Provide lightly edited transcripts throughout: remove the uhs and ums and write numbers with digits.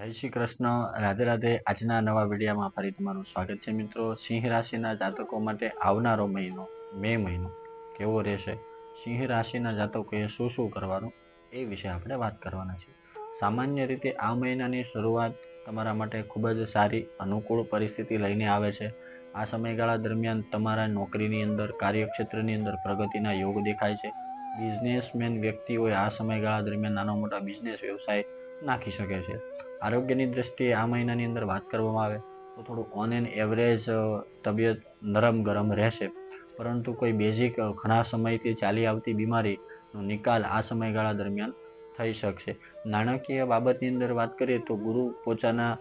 જય શ્રી કૃષ્ણ, રાધે રાધે. આજના નવા વિડીયોમાં ફરી તમારું સ્વાગત છે મિત્રો. સિંહ રાશિના જાતકો માટે આવનારો મહિનો મે મહિનો કેવો રહેશે, સિંહ રાશિના જાતકોએ શું શું કરવાનું, એ વિશે આપણે વાત કરવાના છીએ. સામાન્ય રીતે આ મહિનાની શરૂઆત તમારા માટે ખૂબ જ સારી અનુકૂળ પરિસ્થિતિ લઈને આવે છે. આ સમયગાળા દરમિયાન તમારા નોકરીની અંદર, કાર્યક્ષેત્રની અંદર પ્રગતિના યોગ દેખાય છે. બિઝનેસમેન વ્યક્તિઓએ આ સમયગાળા દરમિયાન નાનો મોટા બિઝનેસ વ્યવસાય નાખી શકે છે. આરોગ્યની દ્રષ્ટિએ આ મહિનાની અંદર વાત કરવામાં આવે તો થોડું ઓન એન એવરેજ તબિયત નરમ ગરમ રહેશે, પરંતુ કોઈ બેઝિક ઘણા સમયથી ચાલી આવતી બીમારીનો નિકાલ આ સમયગાળા દરમિયાન થઈ શકશે. નાણાકીય બાબતની અંદર વાત કરીએ તો ગુરુ પોતાના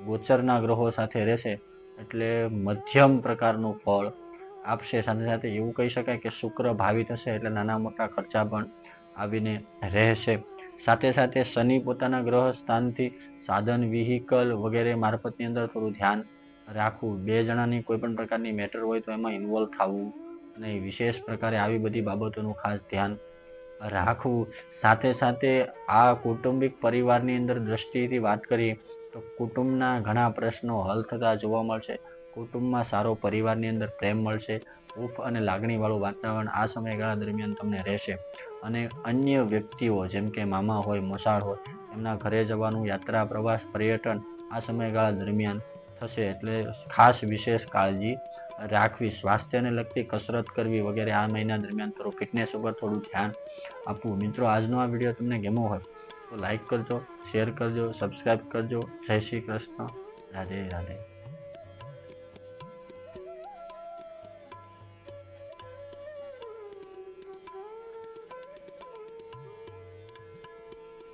ગોચરના ગ્રહો સાથે રહેશે એટલે મધ્યમ પ્રકારનું ફળ આપશે. સાથે સાથે એવું કહી શકાય કે શુક્ર ભાવી થશે એટલે નાના મોટા ખર્ચા પણ આવીને રહેશે. સાથે સાથે શનિ પોતાના ગ્રહ સ્થાનથી સાધન, વ્હીકલ વગેરે મારફતની અંદર થોડું ધ્યાન રાખવું. બે જણાની કોઈ પણ પ્રકારની મેટર હોય તો એમાં ઇન્વોલ્વ થવું નહીં. વિશેષ પ્રકારે આવી બધી બાબતોનું ખાસ ધ્યાન રાખવું. સાથે સાથે આ કૌટુંબિક પરિવારની અંદર દ્રષ્ટિથી વાત કરીએ તો કુટુંબના ઘણા પ્રશ્નો હલ થતા જોવા મળશે. કુટુંબમાં સારો પરિવારની અંદર પ્રેમ મળશે. ઉફ અને લાગણીવાળું વાતાવરણ આ સમયગાળા દરમિયાન તમને રહેશે. અને અન્ય વ્યક્તિઓ જેમ કે મામા હોય, મોસાળ હોય, એમના ઘરે જવાનું, યાત્રા, પ્રવાસ, પર્યટન આ સમયગાળા દરમિયાન થશે એટલે ખાસ વિશેષ કાળજી રાખવી. સ્વાસ્થ્યને લગતી કસરત કરવી વગેરે આ મહિના દરમિયાન થોડું ફિટનેસ ઉપર થોડું ધ્યાન આપવું. મિત્રો, આજનો આ વિડીયો તમને ગમ્યો હોય તો લાઈક કરજો, શેર કરજો, સબસ્ક્રાઈબ કરજો. જય શ્રી કૃષ્ણ, રાધે રાધે.